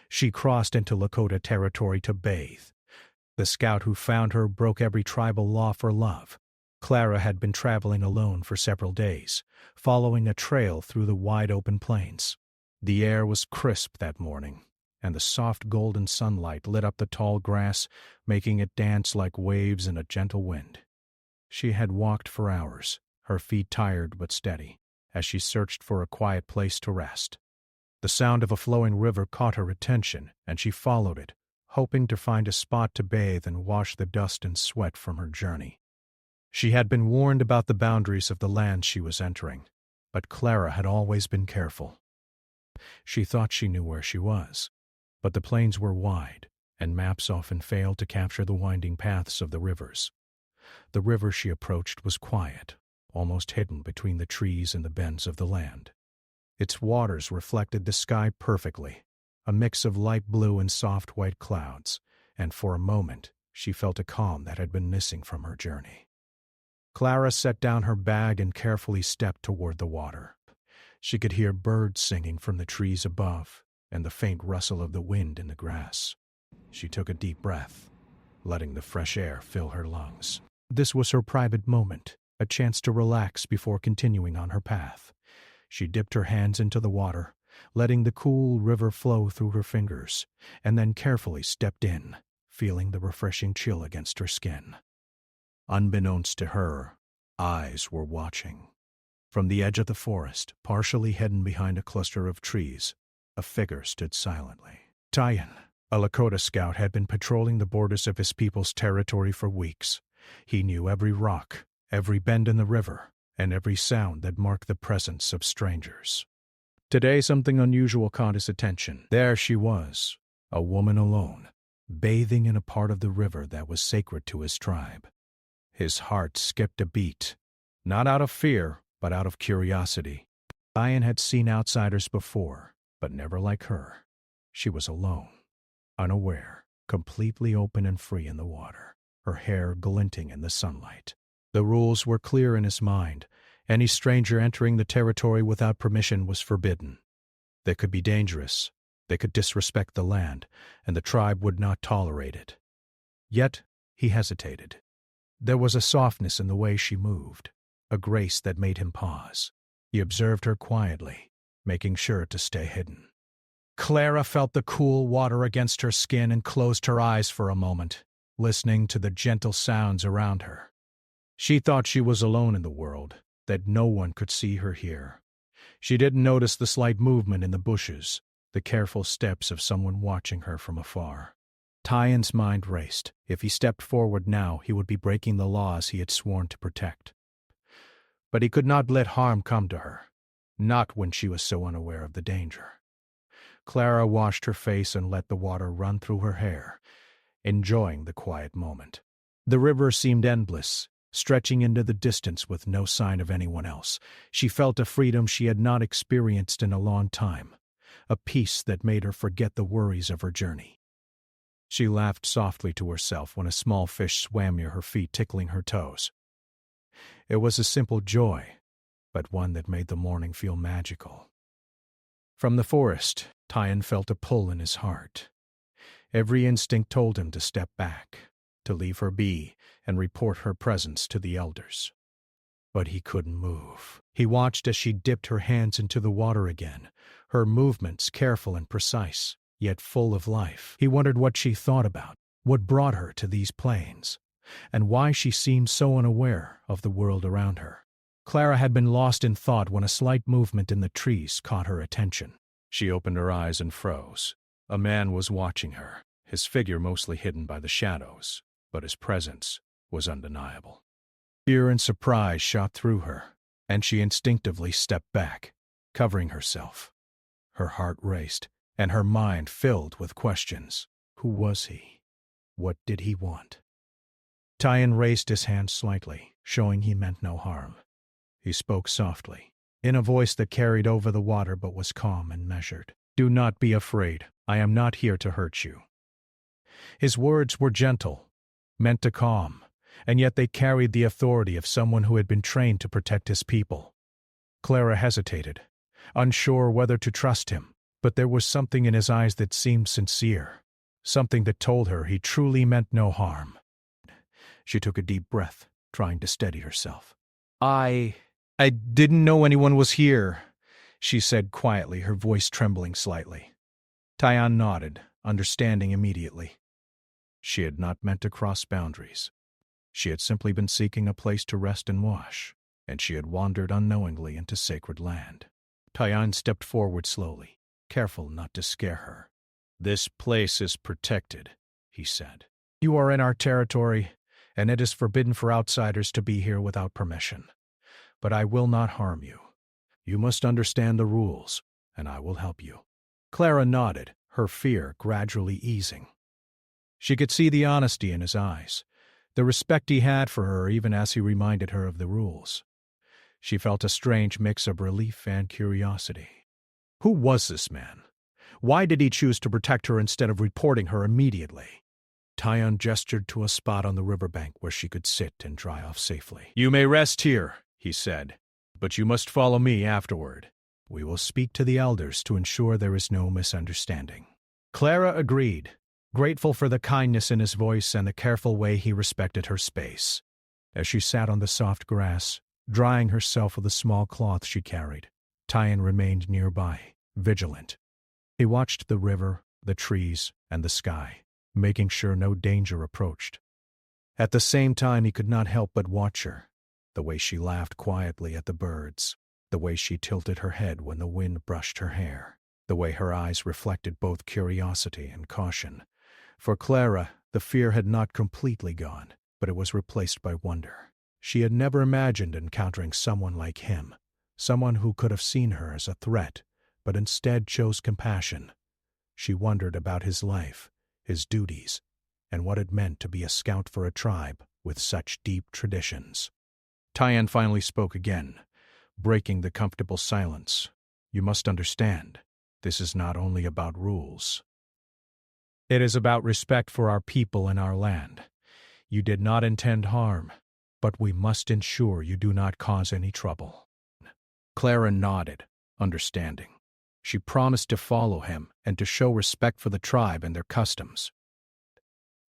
She crossed into Lakota territory to bathe. The scout who found her broke every tribal law for love. Clara had been traveling alone for several days, following a trail through the wide-open plains. The air was crisp that morning, and the soft golden sunlight lit up the tall grass, making it dance like waves in a gentle wind. She had walked for hours, her feet tired but steady, as she searched for a quiet place to rest. The sound of a flowing river caught her attention, and she followed it, hoping to find a spot to bathe and wash the dust and sweat from her journey. She had been warned about the boundaries of the land she was entering, but Clara had always been careful. She thought she knew where she was, but the plains were wide, and maps often failed to capture the winding paths of the rivers. The river she approached was quiet, almost hidden between the trees and the bends of the land. Its waters reflected the sky perfectly, a mix of light blue and soft white clouds, and for a moment she felt a calm that had been missing from her journey. Clara set down her bag and carefully stepped toward the water. She could hear birds singing from the trees above and the faint rustle of the wind in the grass. She took a deep breath, letting the fresh air fill her lungs. This was her private moment, a chance to relax before continuing on her path. She dipped her hands into the water, letting the cool river flow through her fingers, and then carefully stepped in, feeling the refreshing chill against her skin. Unbeknownst to her, eyes were watching. From the edge of the forest, partially hidden behind a cluster of trees, a figure stood silently. Tyan, a Lakota scout, had been patrolling the borders of his people's territory for weeks. He knew every rock, every bend in the river, and every sound that marked the presence of strangers. Today something unusual caught his attention. There she was, a woman alone, bathing in a part of the river that was sacred to his tribe. His heart skipped a beat, not out of fear, but out of curiosity. Tyan had seen outsiders before, but never like her. She was alone, unaware, completely open and free in the water, her hair glinting in the sunlight. The rules were clear in his mind. Any stranger entering the territory without permission was forbidden. They could be dangerous, they could disrespect the land, and the tribe would not tolerate it. Yet he hesitated. There was a softness in the way she moved, a grace that made him pause. He observed her quietly, making sure to stay hidden. Clara felt the cool water against her skin and closed her eyes for a moment, listening to the gentle sounds around her. She thought she was alone in the world, that no one could see her here. She didn't notice the slight movement in the bushes, the careful steps of someone watching her from afar. Tyan's mind raced. If he stepped forward now, he would be breaking the laws he had sworn to protect. But he could not let harm come to her, not when she was so unaware of the danger. Clara washed her face and let the water run through her hair, enjoying the quiet moment. The river seemed endless, stretching into the distance with no sign of anyone else. She felt a freedom she had not experienced in a long time, a peace that made her forget the worries of her journey. She laughed softly to herself when a small fish swam near her feet, tickling her toes. It was a simple joy, but one that made the morning feel magical. From the forest, Tyan felt a pull in his heart. Every instinct told him to step back, to leave her be and report her presence to the elders. But he couldn't move. He watched as she dipped her hands into the water again, her movements careful and precise, yet full of life. He wondered what she thought about, what brought her to these plains, and why she seemed so unaware of the world around her. Clara had been lost in thought when a slight movement in the trees caught her attention. She opened her eyes and froze. A man was watching her, his figure mostly hidden by the shadows, but his presence was undeniable. Fear and surprise shot through her, and she instinctively stepped back, covering herself. Her heart raced, and her mind filled with questions. Who was he? What did he want? Tyan raised his hand slightly, showing he meant no harm. He spoke softly, in a voice that carried over the water but was calm and measured. "Do not be afraid. I am not here to hurt you." His words were gentle, meant to calm, and yet they carried the authority of someone who had been trained to protect his people. Clara hesitated, unsure whether to trust him, But there was something in his eyes that seemed sincere, something that told her he truly meant no harm. She took a deep breath, trying to steady herself. I didn't know anyone was here," she said quietly, her voice trembling slightly. Tyann nodded, understanding immediately. She had not meant to cross boundaries. She had simply been seeking a place to rest and wash, and she had wandered unknowingly into sacred land. Tyann stepped forward slowly, careful not to scare her. "This place is protected," he said. "You are in our territory, and it is forbidden for outsiders to be here without permission. But I will not harm you. You must understand the rules, and I will help you." Clara nodded, her fear gradually easing. She could see the honesty in his eyes, the respect he had for her even as he reminded her of the rules. She felt a strange mix of relief and curiosity. Who was this man? Why did he choose to protect her instead of reporting her immediately? Tyann gestured to a spot on the riverbank where she could sit and dry off safely. "You may rest here," he said, "but you must follow me afterward. We will speak to the elders to ensure there is no misunderstanding." Clara agreed, grateful for the kindness in his voice and the careful way he respected her space. As she sat on the soft grass, drying herself with a small cloth she carried, Tyann remained nearby, vigilant. He watched the river, the trees, and the sky, making sure no danger approached. At the same time, he could not help but watch her, the way she laughed quietly at the birds, the way she tilted her head when the wind brushed her hair, the way her eyes reflected both curiosity and caution. For Clara, the fear had not completely gone, but it was replaced by wonder. She had never imagined encountering someone like him, someone who could have seen her as a threat, but instead chose compassion. She wondered about his life, his duties, and what it meant to be a scout for a tribe with such deep traditions. Tyann finally spoke again, breaking the comfortable silence. "You must understand, this is not only about rules. It is about respect for our people and our land. You did not intend harm, but we must ensure you do not cause any trouble." Clara nodded, understanding. She promised to follow him and to show respect for the tribe and their customs.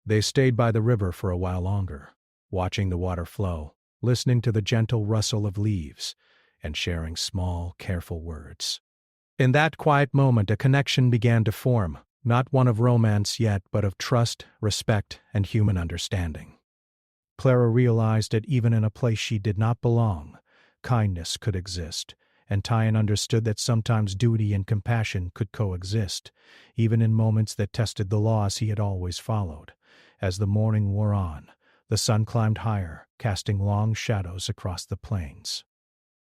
They stayed by the river for a while longer, watching the water flow, listening to the gentle rustle of leaves, and sharing small, careful words. In that quiet moment, a connection began to form, not one of romance yet, but of trust, respect, and human understanding. Clara realized that even in a place she did not belong, kindness could exist, and Tyann understood that sometimes duty and compassion could coexist, even in moments that tested the laws he had always followed. As the morning wore on, the sun climbed higher, casting long shadows across the plains.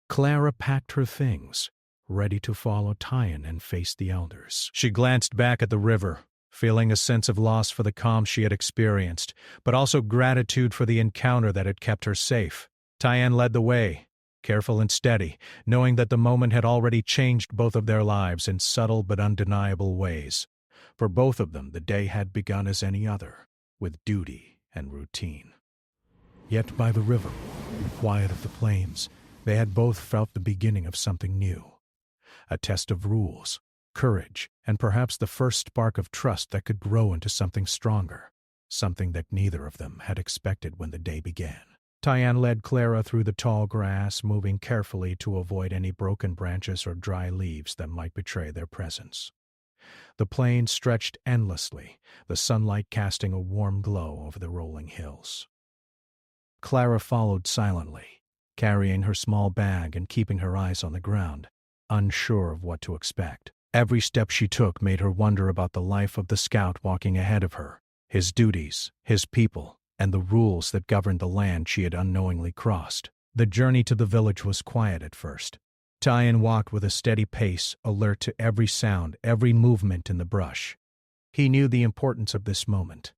Clara packed her things, ready to follow Tyann and face the elders. She glanced back at the river, feeling a sense of loss for the calm she had experienced, but also gratitude for the encounter that had kept her safe. Tyann led the way, careful and steady, knowing that the moment had already changed both of their lives in subtle but undeniable ways. For both of them, the day had begun as any other, with duty and routine. Yet by the river, in the quiet of the plains, they had both felt the beginning of something new. A test of rules, courage, and perhaps the first spark of trust that could grow into something stronger, something that neither of them had expected when the day began. Tyann led Clara through the tall grass, moving carefully to avoid any broken branches or dry leaves that might betray their presence. The plain stretched endlessly, the sunlight casting a warm glow over the rolling hills. Clara followed silently, carrying her small bag and keeping her eyes on the ground, unsure of what to expect. Every step she took made her wonder about the life of the scout walking ahead of her, his duties, his people, and the rules that governed the land she had unknowingly crossed. The journey to the village was quiet at first. Tyann walked with a steady pace, alert to every sound, every movement in the brush. He knew the importance of this moment.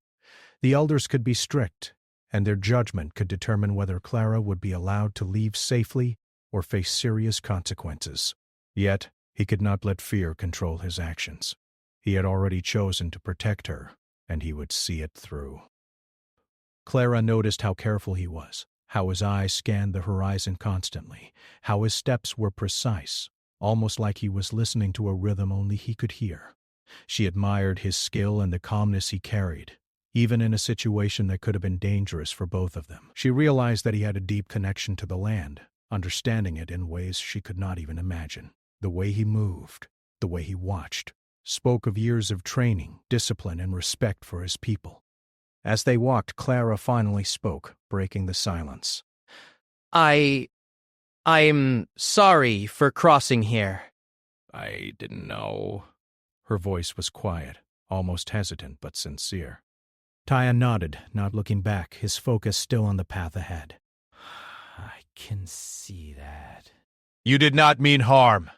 The elders could be strict, and their judgment could determine whether Clara would be allowed to leave safely or face serious consequences. Yet, he could not let fear control his actions. He had already chosen to protect her, and he would see it through. Clara noticed how careful he was, how his eyes scanned the horizon constantly, how his steps were precise, almost like he was listening to a rhythm only he could hear. She admired his skill and the calmness he carried, even in a situation that could have been dangerous for both of them. She realized that he had a deep connection to the land, understanding it in ways she could not even imagine. The way he moved, the way he watched, spoke of years of training, discipline, and respect for his people. As they walked, Clara finally spoke, breaking the silence. I'm sorry for crossing here. I didn't know. Her voice was quiet, almost hesitant but sincere. Tyan nodded, not looking back, his focus still on the path ahead. I can see that. You did not mean harm,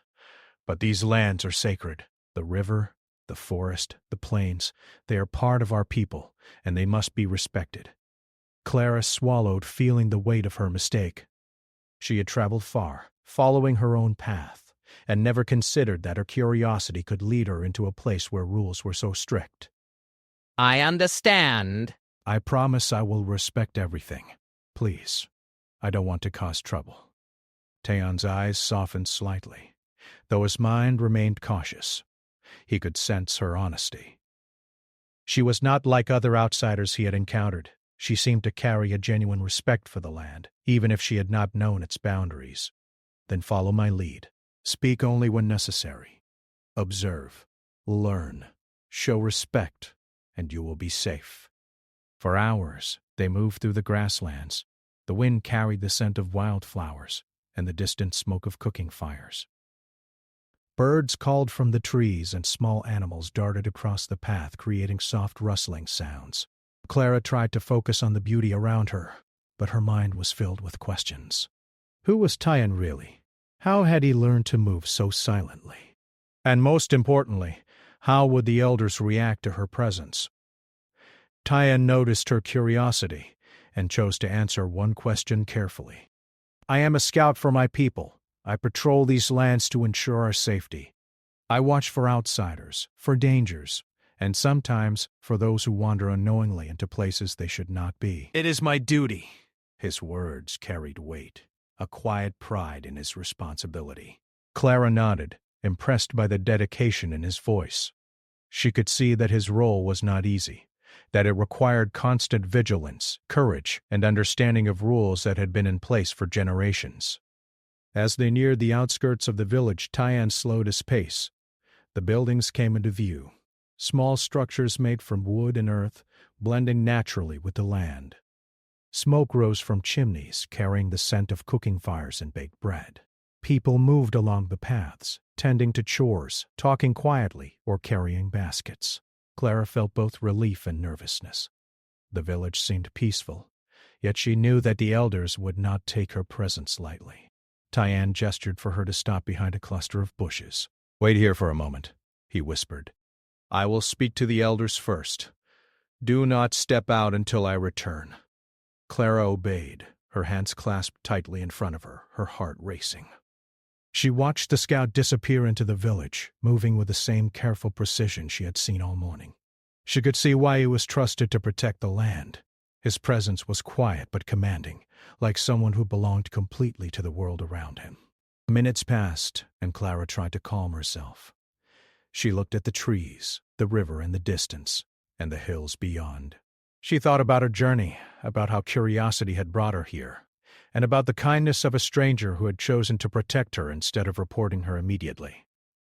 but these lands are sacred. The river, the forest, the plains, they are part of our people, and they must be respected. Clara swallowed, feeling the weight of her mistake. She had traveled far, following her own path, and never considered that her curiosity could lead her into a place where rules were so strict. I understand. I promise I will respect everything. Please, I don't want to cause trouble. Taeyeon's eyes softened slightly, though his mind remained cautious. He could sense her honesty. She was not like other outsiders he had encountered. She seemed to carry a genuine respect for the land, even if she had not known its boundaries. Then follow my lead. Speak only when necessary. Observe, learn, show respect, and you will be safe. For hours, they moved through the grasslands. The wind carried the scent of wildflowers and the distant smoke of cooking fires. Birds called from the trees and small animals darted across the path, creating soft rustling sounds. Clara tried to focus on the beauty around her, but her mind was filled with questions. Who was Taeyeon really? How had he learned to move so silently? And most importantly, how would the elders react to her presence? Taeyeon noticed her curiosity and chose to answer one question carefully. I am a scout for my people. I patrol these lands to ensure our safety. I watch for outsiders, for dangers, and sometimes for those who wander unknowingly into places they should not be. It is my duty. His words carried weight, a quiet pride in his responsibility. Clara nodded, impressed by the dedication in his voice. She could see that his role was not easy, that it required constant vigilance, courage, and understanding of rules that had been in place for generations. As they neared the outskirts of the village, Taeyeon slowed his pace. The buildings came into view, small structures made from wood and earth, blending naturally with the land. Smoke rose from chimneys, carrying the scent of cooking fires and baked bread. People moved along the paths, tending to chores, talking quietly, or carrying baskets. Clara felt both relief and nervousness. The village seemed peaceful, yet she knew that the elders would not take her presence lightly. Taeyeon gestured for her to stop behind a cluster of bushes. Wait here for a moment, he whispered. I will speak to the elders first. Do not step out until I return. Clara obeyed, her hands clasped tightly in front of her, her heart racing. She watched the scout disappear into the village, moving with the same careful precision she had seen all morning. She could see why he was trusted to protect the land. His presence was quiet but commanding, like someone who belonged completely to the world around him. Minutes passed, and Clara tried to calm herself. She looked at the trees, the river in the distance, and the hills beyond. She thought about her journey, about how curiosity had brought her here, and about the kindness of a stranger who had chosen to protect her instead of reporting her immediately.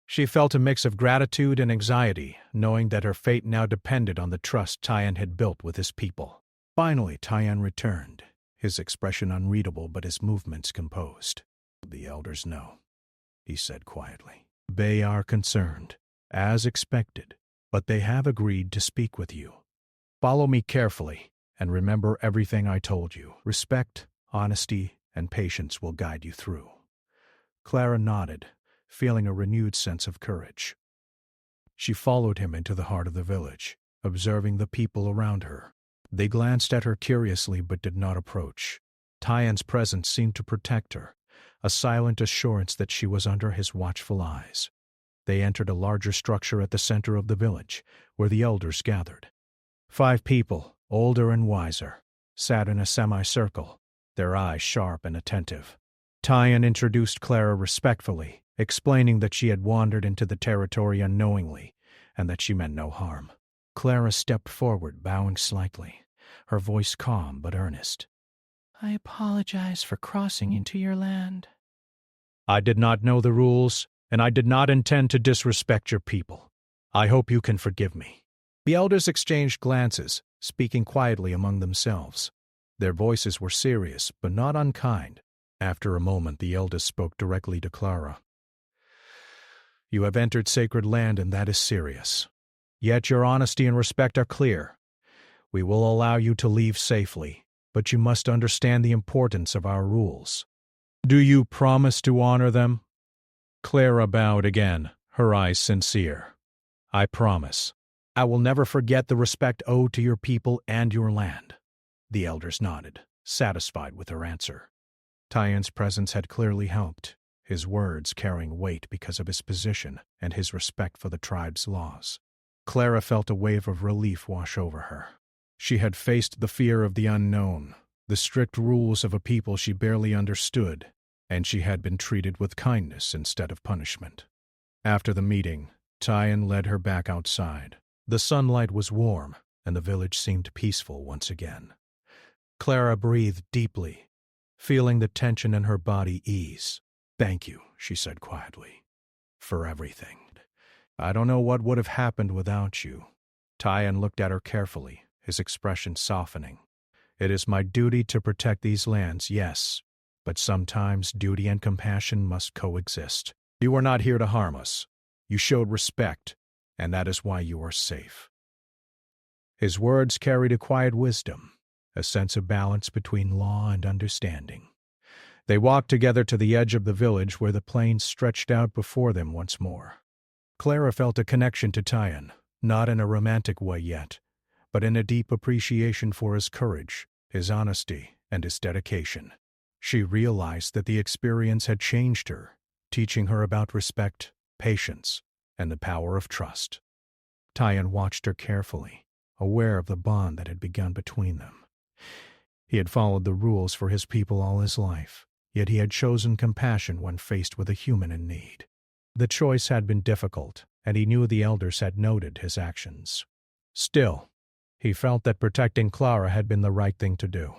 She felt a mix of gratitude and anxiety, knowing that her fate now depended on the trust Taeyeon had built with his people. Finally, Taeyeon returned, his expression unreadable but his movements composed. The elders know, he said quietly. They are concerned, as expected, but they have agreed to speak with you. Follow me carefully, and remember everything I told you. Respect, honesty, and patience will guide you through. Clara nodded, feeling a renewed sense of courage. She followed him into the heart of the village, observing the people around her. They glanced at her curiously but did not approach. Taeyeon's presence seemed to protect her, a silent assurance that she was under his watchful eyes. They entered a larger structure at the center of the village, where the elders gathered. 5 people, older and wiser, sat in a semicircle, their eyes sharp and attentive. Taeyeon introduced Clara respectfully, explaining that she had wandered into the territory unknowingly and that she meant no harm. Clara stepped forward, bowing slightly, her voice calm but earnest. I apologize for crossing into your land. I did not know the rules, and I did not intend to disrespect your people. I hope you can forgive me. The elders exchanged glances, speaking quietly among themselves. Their voices were serious, but not unkind. After a moment, the eldest spoke directly to Clara. You have entered sacred land, and that is serious. Yet your honesty and respect are clear. We will allow you to leave safely, but you must understand the importance of our rules. Do you promise to honor them? Clara bowed again, her eyes sincere. I promise. I will never forget the respect owed to your people and your land. The elders nodded, satisfied with her answer. Tyan's presence had clearly helped, his words carrying weight because of his position and his respect for the tribe's laws. Clara felt a wave of relief wash over her. She had faced the fear of the unknown, the strict rules of a people she barely understood, and she had been treated with kindness instead of punishment. After the meeting, Tyan led her back outside. The sunlight was warm, and the village seemed peaceful once again. Clara breathed deeply, feeling the tension in her body ease. Thank you, she said quietly, for everything. I don't know what would have happened without you. Tyan looked at her carefully, his expression softening. It is my duty to protect these lands, yes, but sometimes duty and compassion must coexist. You are not here to harm us. You showed respect, and that is why you are safe. His words carried a quiet wisdom, a sense of balance between law and understanding. They walked together to the edge of the village where the plains stretched out before them once more. Clara felt a connection to Tyan, not in a romantic way yet, but in a deep appreciation for his courage, his honesty, and his dedication. She realized that the experience had changed her, teaching her about respect, patience, and the power of trust. Tyan watched her carefully, aware of the bond that had begun between them. He had followed the rules for his people all his life, yet he had chosen compassion when faced with a human in need. The choice had been difficult, and he knew the elders had noted his actions. Still, he felt that protecting Clara had been the right thing to do.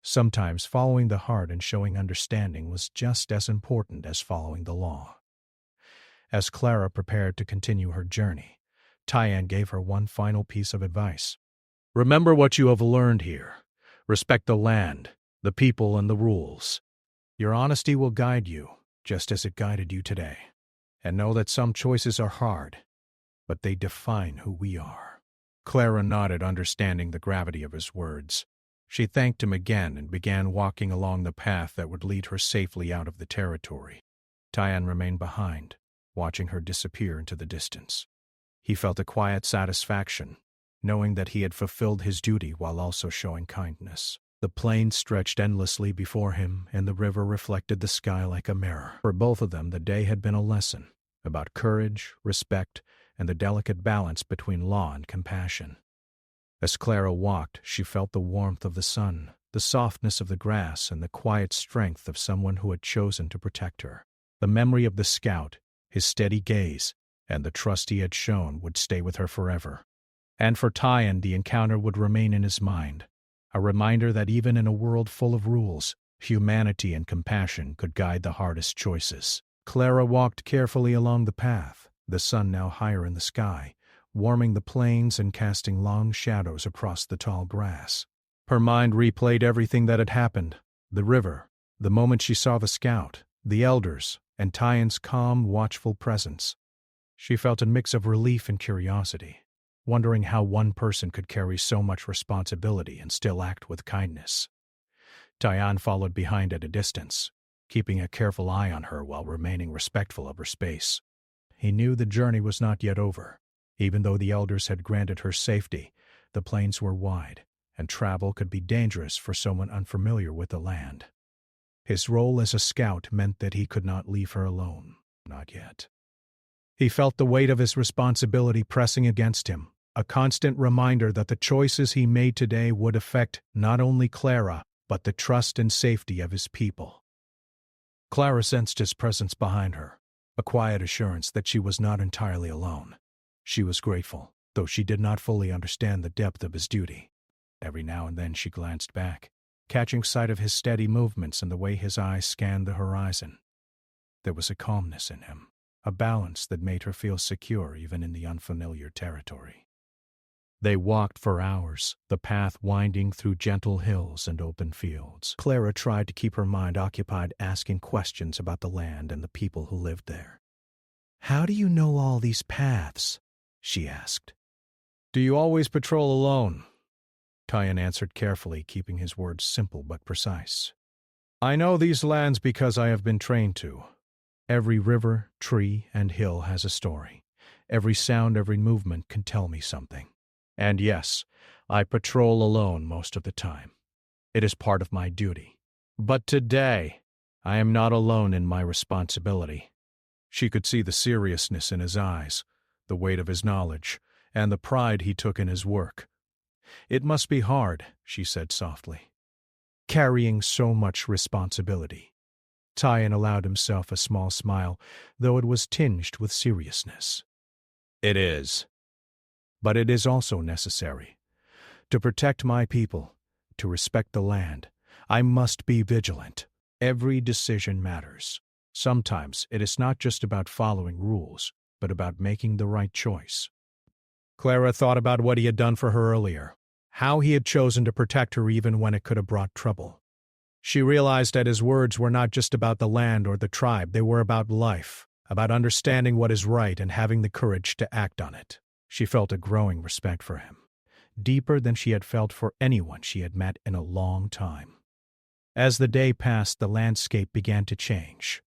Sometimes following the heart and showing understanding was just as important as following the law. As Clara prepared to continue her journey, Tyan gave her one final piece of advice. Remember what you have learned here. Respect the land, the people, and the rules. Your honesty will guide you, just as it guided you today. And know that some choices are hard, but they define who we are. Clara nodded, understanding the gravity of his words. She thanked him again and began walking along the path that would lead her safely out of the territory. Tyan remained behind, watching her disappear into the distance. He felt a quiet satisfaction, knowing that he had fulfilled his duty while also showing kindness. The plains stretched endlessly before him, and the river reflected the sky like a mirror. For both of them, the day had been a lesson about courage, respect, and the delicate balance between law and compassion. As Clara walked, she felt the warmth of the sun, the softness of the grass, and the quiet strength of someone who had chosen to protect her. The memory of the scout, his steady gaze, and the trust he had shown would stay with her forever. And for Tyan, the encounter would remain in his mind, a reminder that even in a world full of rules, humanity and compassion could guide the hardest choices. Clara walked carefully along the path, the sun now higher in the sky, warming the plains and casting long shadows across the tall grass. Her mind replayed everything that had happened, the river, the moment she saw the scout, the elders, and Tyan's calm, watchful presence. She felt a mix of relief and curiosity, wondering how one person could carry so much responsibility and still act with kindness. Tyan followed behind at a distance, keeping a careful eye on her while remaining respectful of her space. He knew the journey was not yet over. Even though the elders had granted her safety, the plains were wide, and travel could be dangerous for someone unfamiliar with the land. His role as a scout meant that he could not leave her alone, not yet. He felt the weight of his responsibility pressing against him, a constant reminder that the choices he made today would affect not only Clara, but the trust and safety of his people. Clara sensed his presence behind her, a quiet assurance that she was not entirely alone. She was grateful, though she did not fully understand the depth of his duty. Every now and then she glanced back, catching sight of his steady movements and the way his eyes scanned the horizon. There was a calmness in him, a balance that made her feel secure even in the unfamiliar territory. They walked for hours, the path winding through gentle hills and open fields. Clara tried to keep her mind occupied asking questions about the land and the people who lived there. "How do you know all these paths?" she asked. "Do you always patrol alone?" Tyan answered carefully, keeping his words simple but precise. "I know these lands because I have been trained to. Every river, tree, and hill has a story. Every sound, every movement can tell me something. And yes, I patrol alone most of the time. It is part of my duty. But today, I am not alone in my responsibility." She could see the seriousness in his eyes, the weight of his knowledge, and the pride he took in his work. "It must be hard," she said softly, "carrying so much responsibility." Tyan allowed himself a small smile, though it was tinged with seriousness. "It is. But it is also necessary. To protect my people, to respect the land, I must be vigilant. Every decision matters. Sometimes it is not just about following rules, but about making the right choice." Clara thought about what he had done for her earlier, how he had chosen to protect her even when it could have brought trouble. She realized that his words were not just about the land or the tribe, they were about life, about understanding what is right and having the courage to act on it. She felt a growing respect for him, deeper than she had felt for anyone she had met in a long time. As the day passed, the landscape began to change.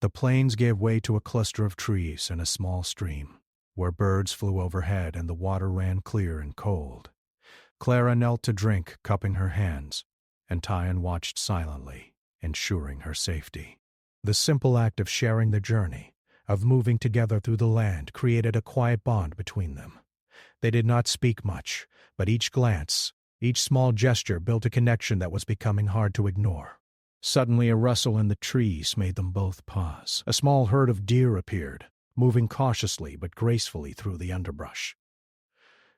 The plains gave way to a cluster of trees and a small stream, where birds flew overhead and the water ran clear and cold. Clara knelt to drink, cupping her hands, and Tyan watched silently, ensuring her safety. The simple act of sharing the journey, of moving together through the land, created a quiet bond between them. They did not speak much, but each glance, each small gesture built a connection that was becoming hard to ignore. Suddenly a rustle in the trees made them both pause. A small herd of deer appeared, moving cautiously but gracefully through the underbrush.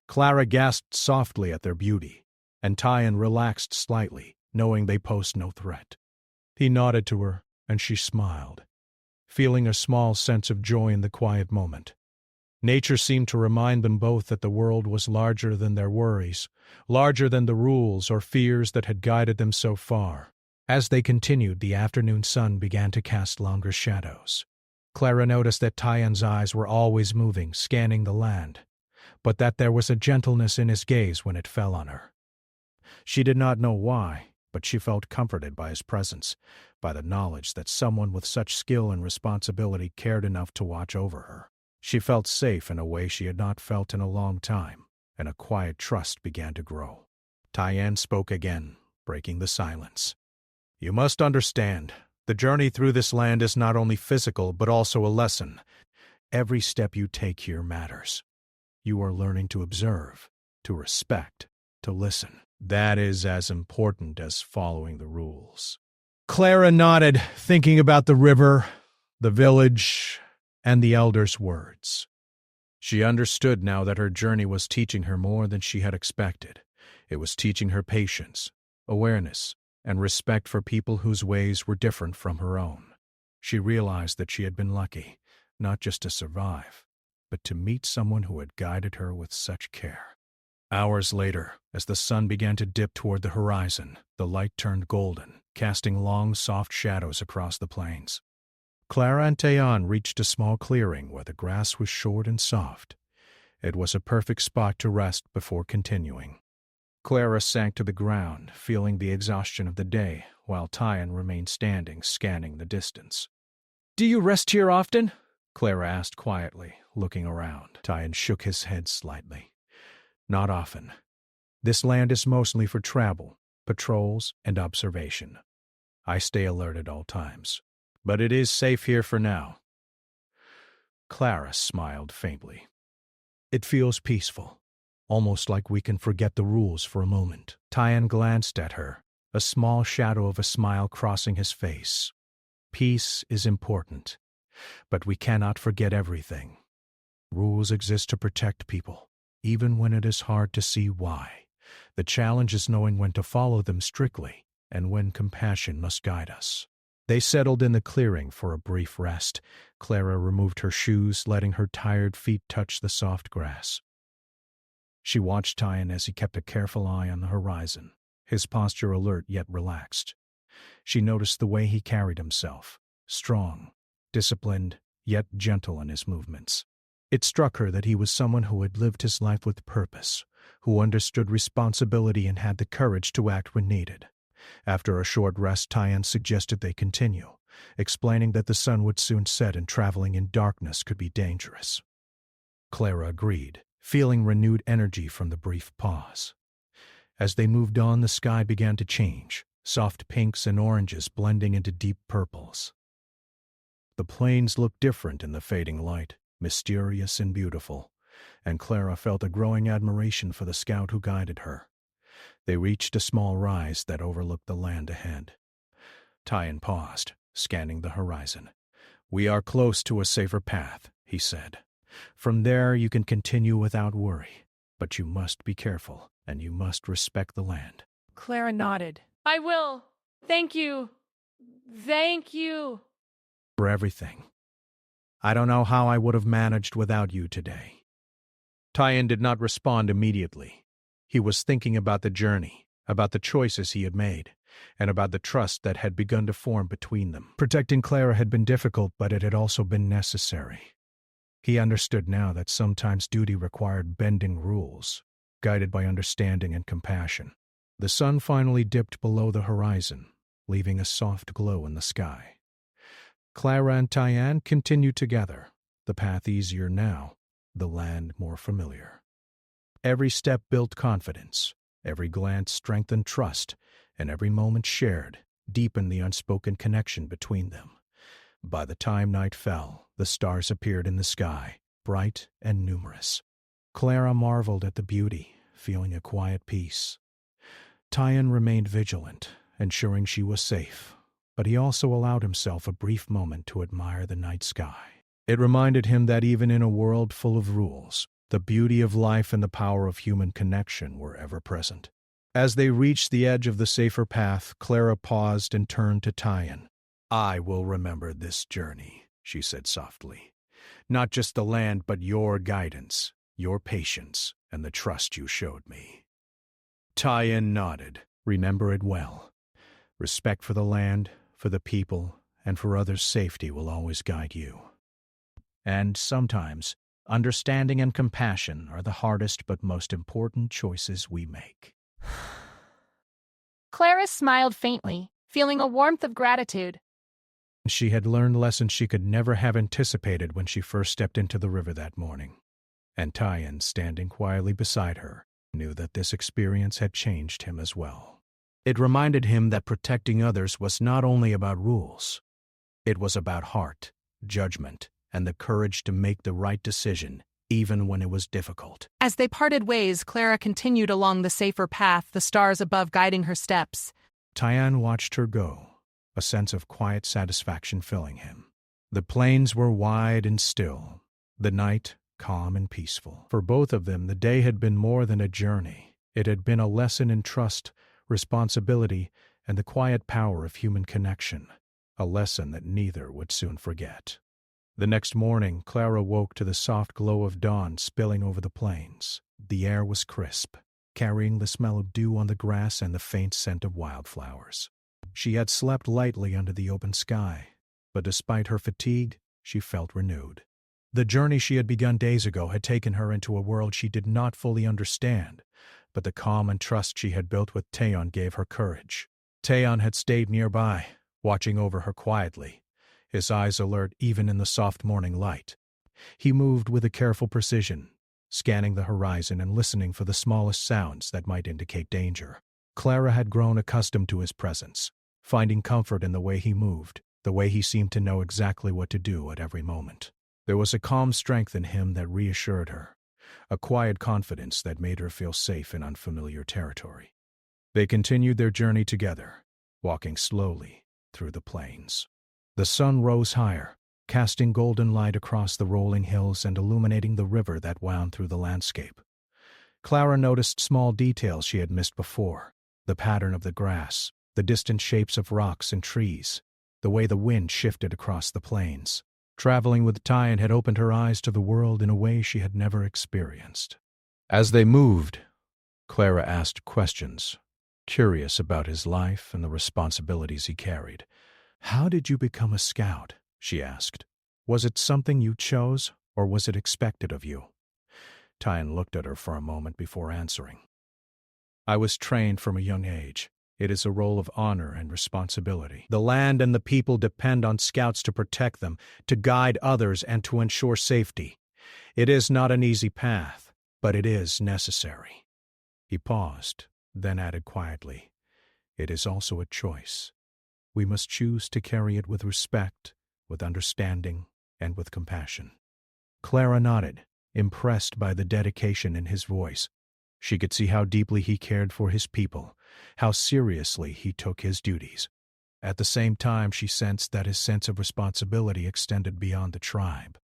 Clara gasped softly at their beauty, and Tyan relaxed slightly, knowing they posed no threat. He nodded to her, and she smiled, feeling a small sense of joy in the quiet moment. Nature seemed to remind them both that the world was larger than their worries, larger than the rules or fears that had guided them so far. As they continued, the afternoon sun began to cast longer shadows. Clara noticed that Tyan's eyes were always moving, scanning the land, but that there was a gentleness in his gaze when it fell on her. She did not know why, but she felt comforted by his presence, by the knowledge that someone with such skill and responsibility cared enough to watch over her. She felt safe in a way she had not felt in a long time, and a quiet trust began to grow. Tyan spoke again, breaking the silence. "You must understand, the journey through this land is not only physical but also a lesson. Every step you take here matters. You are learning to observe, to respect, to listen. That is as important as following the rules." Clara nodded, thinking about the river, the village, and the elder's words. She understood now that her journey was teaching her more than she had expected. It was teaching her patience, awareness, and respect for people whose ways were different from her own. She realized that she had been lucky, not just to survive, but to meet someone who had guided her with such care. Hours later, as the sun began to dip toward the horizon, the light turned golden, casting long, soft shadows across the plains. Clara and Tyan reached a small clearing where the grass was short and soft. It was a perfect spot to rest before continuing. Clara sank to the ground, feeling the exhaustion of the day, while Tyan remained standing, scanning the distance. "Do you rest here often?" Clara asked quietly, looking around. Tyan shook his head slightly. "Not often. This land is mostly for travel, patrols, and observation. I stay alert at all times. But it is safe here for now." Clara smiled faintly. "It feels peaceful, almost like we can forget the rules for a moment." Tyan glanced at her, a small shadow of a smile crossing his face. "Peace is important. But we cannot forget everything. Rules exist to protect people, even when it is hard to see why. The challenge is knowing when to follow them strictly and when compassion must guide us. They settled in the clearing for a brief rest. Clara removed her shoes, letting her tired feet touch the soft grass. She watched Tyan as he kept a careful eye on the horizon, his posture alert yet relaxed. She noticed the way he carried himself, strong, disciplined, yet gentle in his movements. It struck her that he was someone who had lived his life with purpose, who understood responsibility and had the courage to act when needed. After a short rest, Tyan suggested they continue, explaining that the sun would soon set and traveling in darkness could be dangerous. Clara agreed, feeling renewed energy from the brief pause. As they moved on, the sky began to change, soft pinks and oranges blending into deep purples. The plains looked different in the fading light, mysterious and beautiful, and Clara felt a growing admiration for the scout who guided her. They reached a small rise that overlooked the land ahead. Tyan paused, scanning the horizon. "We are close to a safer path," he said. "From there you can continue without worry, but you must be careful, and you must respect the land." Clara nodded. I will. Thank you. Thank you. "For everything. I don't know how I would have managed without you today." Tyan did not respond immediately. He was thinking about the journey, about the choices he had made, and about the trust that had begun to form between them. Protecting Clara had been difficult, but it had also been necessary. He understood now that sometimes duty required bending rules, guided by understanding and compassion. The sun finally dipped below the horizon, leaving a soft glow in the sky. Clara and Tyan continued together, the path easier now, the land more familiar. Every step built confidence, every glance strengthened trust, and every moment shared deepened the unspoken connection between them. By the time night fell, the stars appeared in the sky, bright and numerous. Clara marveled at the beauty, feeling a quiet peace. Tyan remained vigilant, ensuring she was safe, but he also allowed himself a brief moment to admire the night sky. It reminded him that even in a world full of rules, the beauty of life and the power of human connection were ever present. As they reached the edge of the safer path, Clara paused and turned to Tyan. "I will remember this journey," she said softly. "Not just the land, but your guidance, your patience, and the trust you showed me." Tyan nodded. "Remember it well. Respect for the land, for the people, and for others' safety will always guide you. And sometimes, understanding and compassion are the hardest but most important choices we make." Clara smiled faintly, feeling a warmth of gratitude. She had learned lessons she could never have anticipated when she first stepped into the river that morning. And Tyan, standing quietly beside her, knew that this experience had changed him as well. It reminded him that protecting others was not only about rules. It was about heart, judgment, and the courage to make the right decision, even when it was difficult. As they parted ways, Clara continued along the safer path, the stars above guiding her steps. Tyan watched her go, a sense of quiet satisfaction filling him. The plains were wide and still, the night calm and peaceful. For both of them, the day had been more than a journey. It had been a lesson in trust, responsibility, and the quiet power of human connection, a lesson that neither would soon forget. The next morning, Clara woke to the soft glow of dawn spilling over the plains. The air was crisp, carrying the smell of dew on the grass and the faint scent of wildflowers. She had slept lightly under the open sky, but despite her fatigue, she felt renewed. The journey she had begun days ago had taken her into a world she did not fully understand, but the calm and trust she had built with Taeon gave her courage. Taeon had stayed nearby, watching over her quietly, his eyes alert even in the soft morning light. He moved with a careful precision, scanning the horizon and listening for the smallest sounds that might indicate danger. Clara had grown accustomed to his presence, finding comfort in the way he moved, the way he seemed to know exactly what to do at every moment. There was a calm strength in him that reassured her, a quiet confidence that made her feel safe in unfamiliar territory. They continued their journey together, walking slowly through the plains. The sun rose higher, casting golden light across the rolling hills and illuminating the river that wound through the landscape. Clara noticed small details she had missed before: the pattern of the grass, the distant shapes of rocks and trees, the way the wind shifted across the plains. Traveling with Tyan had opened her eyes to the world in a way she had never experienced. As they moved, Clara asked questions, curious about his life and the responsibilities he carried. "How did you become a scout?" she asked. "Was it something you chose, or was it expected of you?" Tyan looked at her for a moment before answering. "I was trained from a young age. It is a role of honor and responsibility. The land and the people depend on scouts to protect them, to guide others, and to ensure safety. It is not an easy path, but it is necessary." He paused, then added quietly, "It is also a choice. We must choose to carry it with respect, with understanding, and with compassion." Clara nodded, impressed by the dedication in his voice. She could see how deeply he cared for his people, how seriously he took his duties. At the same time, she sensed that his sense of responsibility extended beyond the tribe.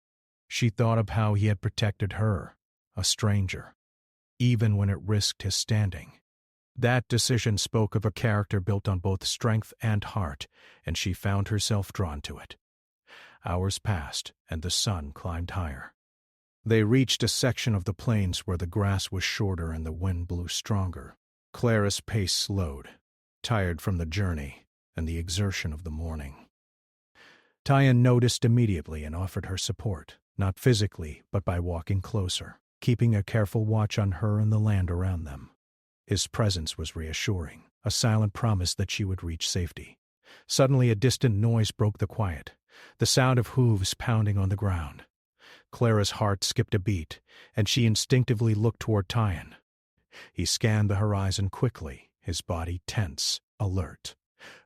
She thought of how he had protected her, a stranger, even when it risked his standing. That decision spoke of a character built on both strength and heart, and she found herself drawn to it. Hours passed, and the sun climbed higher. They reached a section of the plains where the grass was shorter and the wind blew stronger. Clara's pace slowed, tired from the journey and the exertion of the morning. Tyan noticed immediately and offered her support, not physically, but by walking closer, keeping a careful watch on her and the land around them. His presence was reassuring, a silent promise that she would reach safety. Suddenly a distant noise broke the quiet, the sound of hooves pounding on the ground. Clara's heart skipped a beat, and she instinctively looked toward Tyan. He scanned the horizon quickly, his body tense, alert.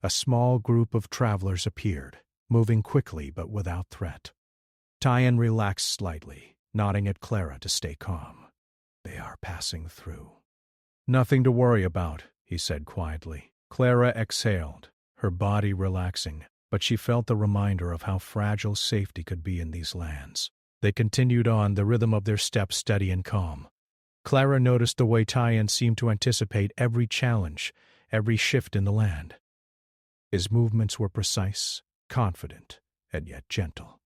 A small group of travelers appeared, moving quickly but without threat. Tyan relaxed slightly, nodding at Clara to stay calm. "They are passing through." "Nothing to worry about," he said quietly. Clara exhaled, her body relaxing, but she felt the reminder of how fragile safety could be in these lands. They continued on, the rhythm of their steps steady and calm. Clara noticed the way Tyan seemed to anticipate every challenge, every shift in the land. His movements were precise, confident, and yet gentle.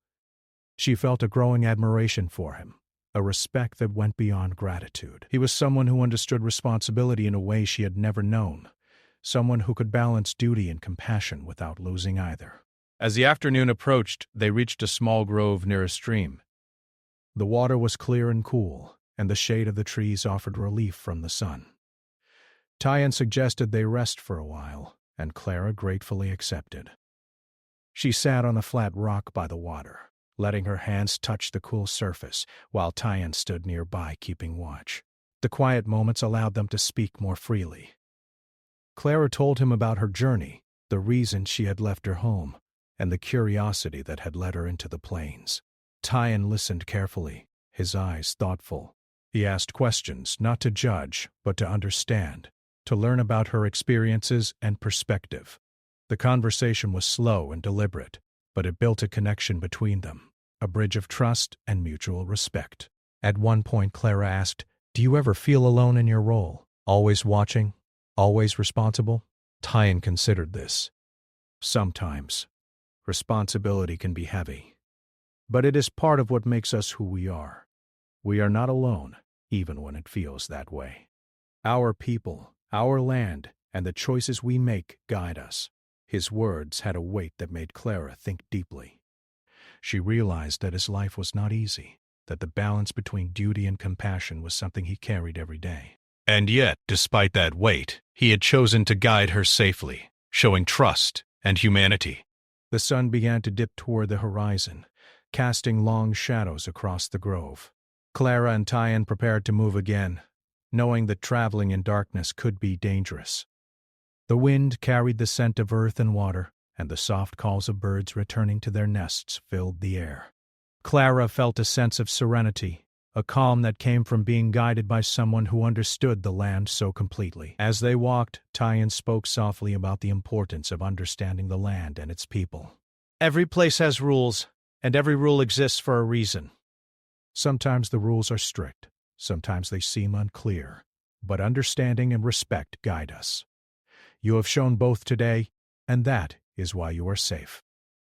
She felt a growing admiration for him, a respect that went beyond gratitude. He was someone who understood responsibility in a way she had never known, someone who could balance duty and compassion without losing either. As the afternoon approached, they reached a small grove near a stream. The water was clear and cool, and the shade of the trees offered relief from the sun. Tyan suggested they rest for a while, and Clara gratefully accepted. She sat on a flat rock by the water, letting her hands touch the cool surface, while Tyan stood nearby keeping watch. The quiet moments allowed them to speak more freely. Clara told him about her journey, the reason she had left her home, and the curiosity that had led her into the plains. Tyan listened carefully, his eyes thoughtful. He asked questions, not to judge, but to understand, to learn about her experiences and perspective. The conversation was slow and deliberate, but it built a connection between them, a bridge of trust and mutual respect. At one point, Clara asked, "Do you ever feel alone in your role? Always watching? Always responsible?" Tyan considered this. Sometimes. Responsibility can be heavy. But it is part of what makes us who we are. We are not alone, even when it feels that way. Our people, our land, and the choices we make guide us. His words had a weight that made Clara think deeply. She realized that his life was not easy, that the balance between duty and compassion was something he carried every day. And yet, despite that weight, he had chosen to guide her safely, showing trust and humanity. The sun began to dip toward the horizon, casting long shadows across the grove. Clara and Tyan prepared to move again, knowing that traveling in darkness could be dangerous. The wind carried the scent of earth and water, and the soft calls of birds returning to their nests filled the air. Clara felt a sense of serenity, a calm that came from being guided by someone who understood the land so completely. As they walked, Tyan spoke softly about the importance of understanding the land and its people. Every place has rules, and every rule exists for a reason. Sometimes the rules are strict, sometimes they seem unclear, but understanding and respect guide us. You have shown both today, and that is why you are safe."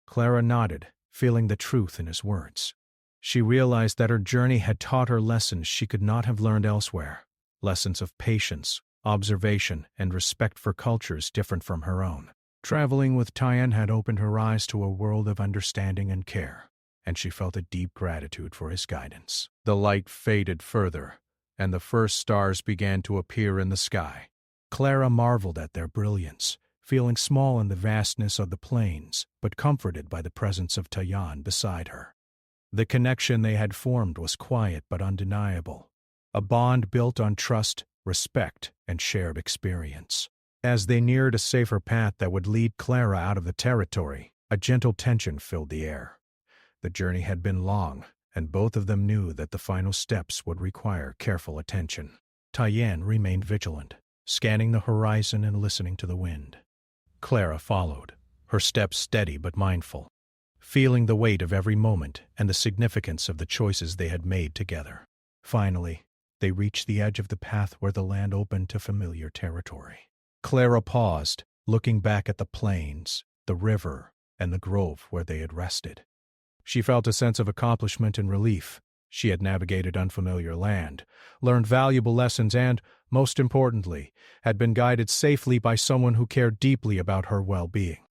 Clara nodded, feeling the truth in his words. She realized that her journey had taught her lessons she could not have learned elsewhere, lessons of patience, observation, and respect for cultures different from her own. Traveling with Tyann had opened her eyes to a world of understanding and care, and she felt a deep gratitude for his guidance. The light faded further, and the first stars began to appear in the sky. Clara marveled at their brilliance, feeling small in the vastness of the plains, but comforted by the presence of Tyann beside her. The connection they had formed was quiet but undeniable, a bond built on trust, respect, and shared experience. As they neared a safer path that would lead Clara out of the territory, a gentle tension filled the air. The journey had been long, and both of them knew that the final steps would require careful attention. Tyann remained vigilant, scanning the horizon and listening to the wind. Clara followed, her steps steady but mindful, feeling the weight of every moment and the significance of the choices they had made together. Finally, they reached the edge of the path where the land opened to familiar territory. Clara paused, looking back at the plains, the river, and the grove where they had rested. She felt a sense of accomplishment and relief. She had navigated unfamiliar land, learned valuable lessons, and, most importantly, had been guided safely by someone who cared deeply about her well-being.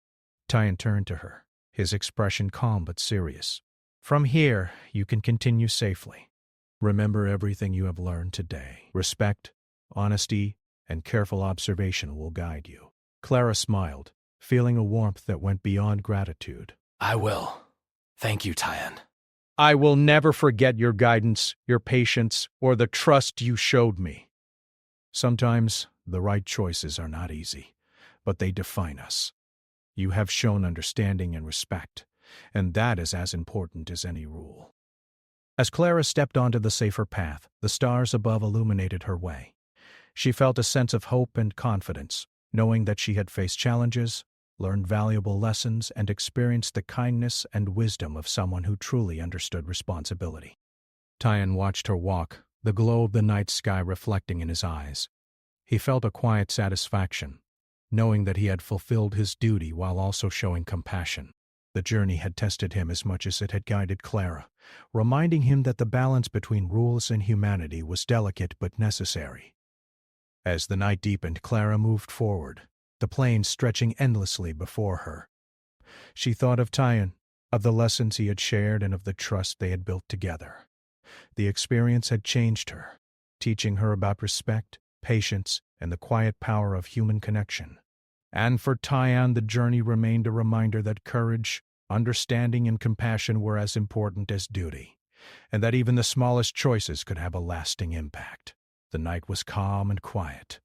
Tyann turned to her, his expression calm but serious. "From here, you can continue safely. Remember everything you have learned today. Respect, honesty, and careful observation will guide you." Clara smiled, feeling a warmth that went beyond gratitude. I will. Thank you, Tyann. "I will never forget your guidance, your patience, or the trust you showed me. Sometimes the right choices are not easy, but they define us. You have shown understanding and respect, and that is as important as any rule." As Clara stepped onto the safer path, the stars above illuminated her way. She felt a sense of hope and confidence, knowing that she had faced challenges, learned valuable lessons, and experienced the kindness and wisdom of someone who truly understood responsibility. Tyann watched her walk, the glow of the night sky reflecting in his eyes. He felt a quiet satisfaction, knowing that he had fulfilled his duty while also showing compassion. The journey had tested him as much as it had guided Clara, reminding him that the balance between rules and humanity was delicate but necessary. As the night deepened, Clara moved forward, the plains stretching endlessly before her. She thought of Tyann, of the lessons he had shared, and of the trust they had built together. The experience had changed her, teaching her about respect, patience, and the quiet power of human connection. And for Tyann, the journey remained a reminder that courage, understanding, and compassion were as important as duty, and that even the smallest choices could have a lasting impact. The night was calm and quiet,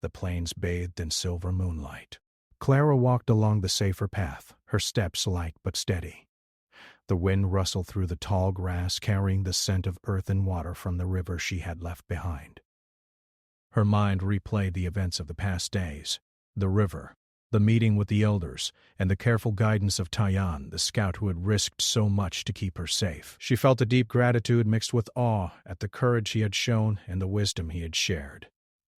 the plains bathed in silver moonlight. Clara walked along the safer path, her steps light but steady. The wind rustled through the tall grass, carrying the scent of earth and water from the river she had left behind. Her mind replayed the events of the past days, the river, the meeting with the elders, and the careful guidance of Tyann, the scout who had risked so much to keep her safe. She felt a deep gratitude mixed with awe at the courage he had shown and the wisdom he had shared.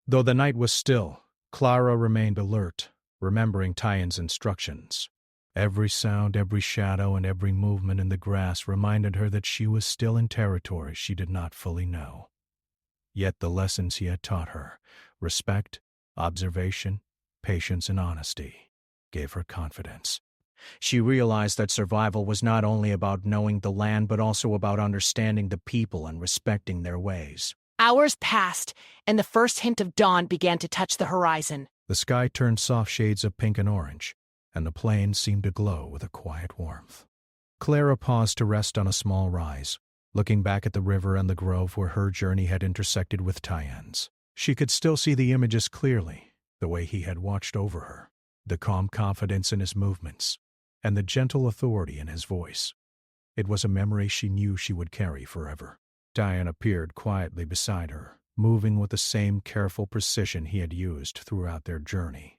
Though the night was still, Clara remained alert, remembering Tyann's instructions. Every sound, every shadow, and every movement in the grass reminded her that she was still in territory she did not fully know. Yet the lessons he had taught her, respect, observation, patience, and honesty, gave her confidence. She realized that survival was not only about knowing the land but also about understanding the people and respecting their ways. Hours passed, and the first hint of dawn began to touch the horizon. The sky turned soft shades of pink and orange, and the plains seemed to glow with a quiet warmth. Clara paused to rest on a small rise, looking back at the river and the grove where her journey had intersected with Tyann's. She could still see the images clearly, the way he had watched over her, the calm confidence in his movements, and the gentle authority in his voice. It was a memory she knew she would carry forever. Tyann appeared quietly beside her, moving with the same careful precision he had used throughout their journey.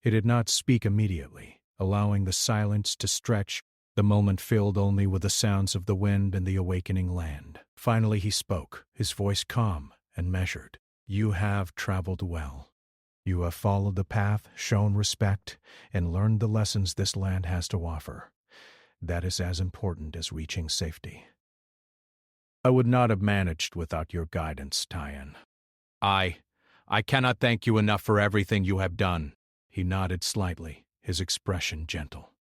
He did not speak immediately, allowing the silence to stretch the moment filled only with the sounds of the wind and the awakening land. Finally he spoke, his voice calm and measured. "You have traveled well. You have followed the path, shown respect, and learned the lessons this land has to offer. That is as important as reaching safety. I would not have managed without your guidance, Tyan." I cannot thank you enough for everything you have done." He nodded slightly, his expression gentle.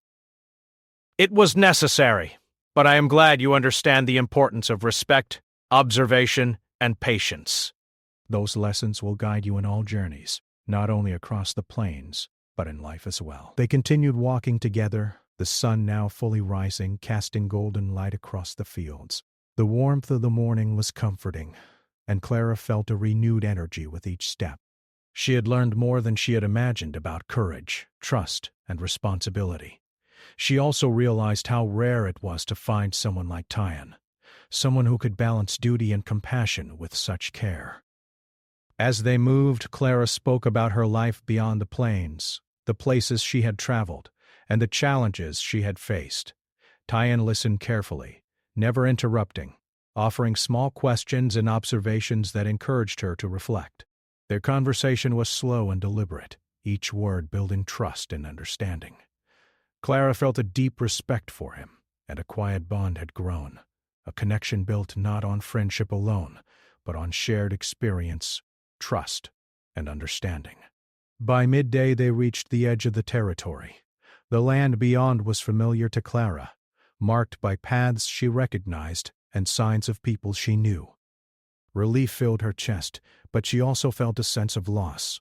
"It was necessary, but I am glad you understand the importance of respect, observation, and patience." Those lessons will guide you in all journeys, not only across the plains, but in life as well. They continued walking together, the sun now fully rising, casting golden light across the fields. The warmth of the morning was comforting, and Clara felt a renewed energy with each step. She had learned more than she had imagined about courage, trust, and responsibility. She also realized how rare it was to find someone like Tyan, someone who could balance duty and compassion with such care. As they moved, Clara spoke about her life beyond the plains, the places she had traveled, and the challenges she had faced. Tyan listened carefully, never interrupting, offering small questions and observations that encouraged her to reflect. Their conversation was slow and deliberate, each word building trust and understanding. Clara felt a deep respect for him, and a quiet bond had grown, a connection built not on friendship alone, but on shared experience, trust, and understanding. By midday they reached the edge of the territory. The land beyond was familiar to Clara, marked by paths she recognized and signs of people she knew. Relief filled her chest, but she also felt a sense of loss.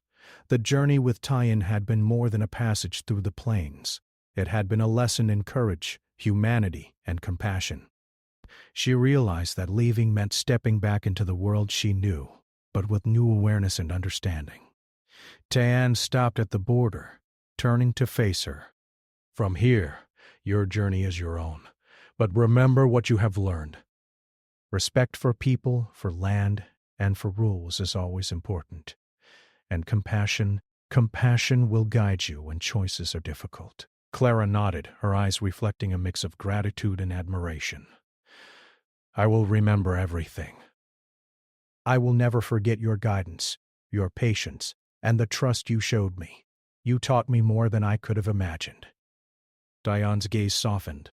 The journey with Tyan had been more than a passage through the plains. It had been a lesson in courage, humanity, and compassion. She realized that leaving meant stepping back into the world she knew, but with new awareness and understanding. Tyan stopped at the border, turning to face her. "From here, your journey is your own, but remember what you have learned. Respect for people, for land, and for rules is always important. And compassion will guide you when choices are difficult." Clara nodded, her eyes reflecting a mix of gratitude and admiration. "I will remember everything. I will never forget your guidance, your patience, and the trust you showed me. You taught me more than I could have imagined." Tyan's gaze softened.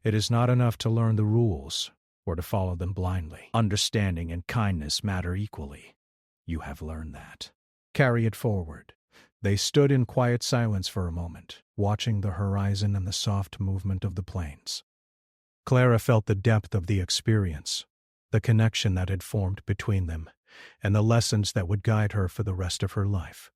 It is not enough to learn the rules, or to follow them blindly. Understanding and kindness matter equally. You have learned that. Carry it forward. They stood in quiet silence for a moment, watching the horizon and the soft movement of the plains. Clara felt the depth of the experience, the connection that had formed between them, and the lessons that would guide her for the rest of her life.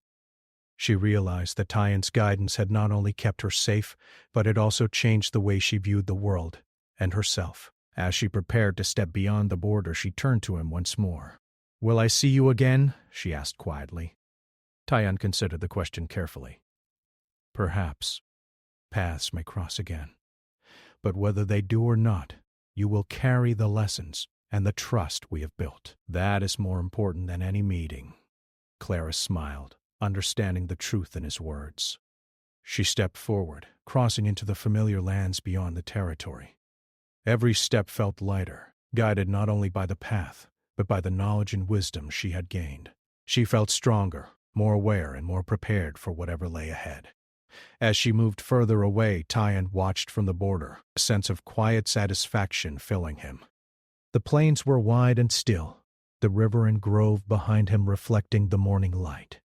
She realized that Tyan's guidance had not only kept her safe, but had also changed the way she viewed the world and herself. As she prepared to step beyond the border, she turned to him once more. "Will I see you again?" she asked quietly. Tyan considered the question carefully. "Perhaps. Paths may cross again. But whether they do or not, you will carry the lessons and the trust we have built. That is more important than any meeting." Clara smiled, understanding the truth in his words. She stepped forward, crossing into the familiar lands beyond the territory. Every step felt lighter, guided not only by the path, but by the knowledge and wisdom she had gained. She felt stronger, more aware, and more prepared for whatever lay ahead. As she moved further away, Tyan watched from the border, a sense of quiet satisfaction filling him. The plains were wide and still, the river and grove behind him reflecting the morning light.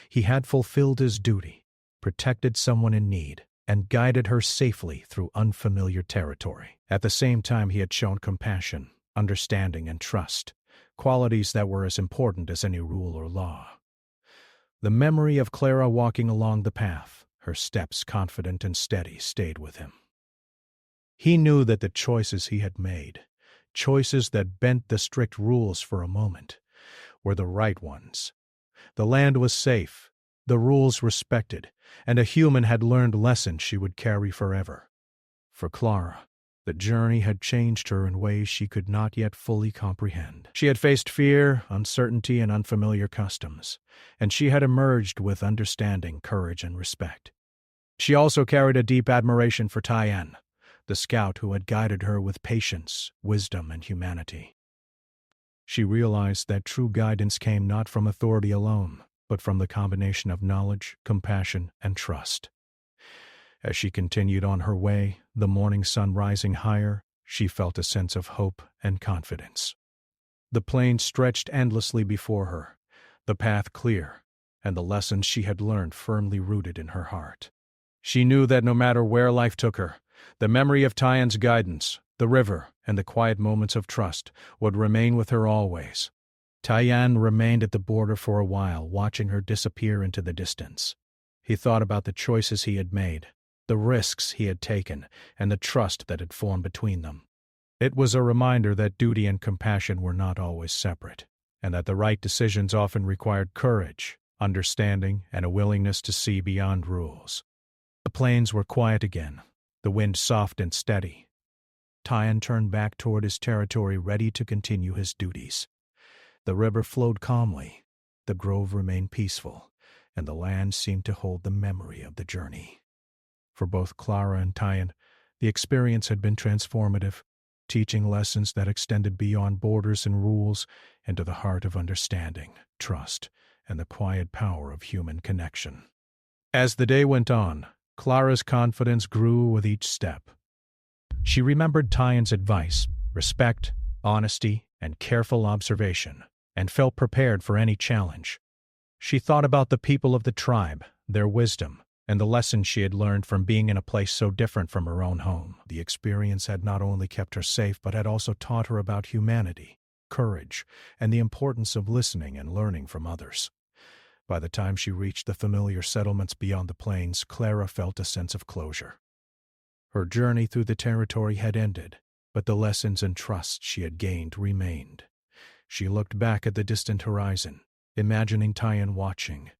He had fulfilled his duty, protected someone in need, and guided her safely through unfamiliar territory. At the same time, he had shown compassion, understanding, and trust, qualities that were as important as any rule or law. The memory of Clara walking along the path, her steps confident and steady, stayed with him. He knew that the choices he had made, choices that bent the strict rules for a moment, were the right ones. The land was safe, the rules respected, and a human had learned lessons she would carry forever. For Clara, the journey had changed her in ways she could not yet fully comprehend. She had faced fear, uncertainty, and unfamiliar customs, and she had emerged with understanding, courage, and respect. She also carried a deep admiration for Tyan, the scout who had guided her with patience, wisdom, and humanity. She realized that true guidance came not from authority alone, but from the combination of knowledge, compassion, and trust. As she continued on her way, the morning sun rising higher, she felt a sense of hope and confidence. The plain stretched endlessly before her, the path clear, and the lessons she had learned firmly rooted in her heart. She knew that no matter where life took her, the memory of Tyan's guidance, the river, and the quiet moments of trust would remain with her always. Tyan remained at the border for a while, watching her disappear into the distance. He thought about the choices he had made, the risks he had taken, and the trust that had formed between them. It was a reminder that duty and compassion were not always separate, and that the right decisions often required courage, understanding, and a willingness to see beyond rules. The plains were quiet again, the wind soft and steady. Tyan turned back toward his territory, ready to continue his duties. The river flowed calmly, the grove remained peaceful, and the land seemed to hold the memory of the journey. For both Clara and Tyan, the experience had been transformative, teaching lessons that extended beyond borders and rules into the heart of understanding, trust, and the quiet power of human connection. As the day went on, Clara's confidence grew with each step. She remembered Tyan's advice, respect, honesty, and careful observation, and felt prepared for any challenge. She thought about the people of the tribe, their wisdom, and the lessons she had learned from being in a place so different from her own home. The experience had not only kept her safe, but had also taught her about humanity, courage, and the importance of listening and learning from others. By the time she reached the familiar settlements beyond the plains, Clara felt a sense of closure. Her journey through the territory had ended, but the lessons and trust she had gained remained. She looked back at the distant horizon, imagining Tyan watching,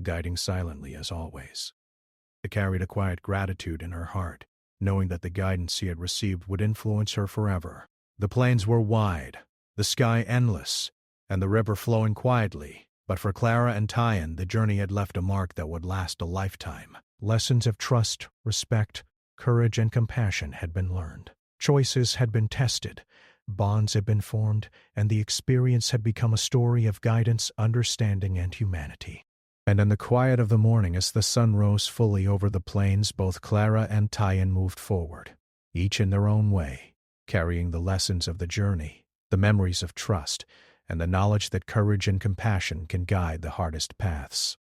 guiding silently as always. It carried a quiet gratitude in her heart, knowing that the guidance she had received would influence her forever. The plains were wide, the sky endless, and the river flowing quietly, but for Clara and Tyan, the journey had left a mark that would last a lifetime. Lessons of trust, respect, courage, and compassion had been learned. Choices had been tested, bonds had been formed, and the experience had become a story of guidance, understanding, and humanity. And in the quiet of the morning, as the sun rose fully over the plains, both Clara and Tyan moved forward, each in their own way, carrying the lessons of the journey, the memories of trust, and the knowledge that courage and compassion can guide the hardest paths.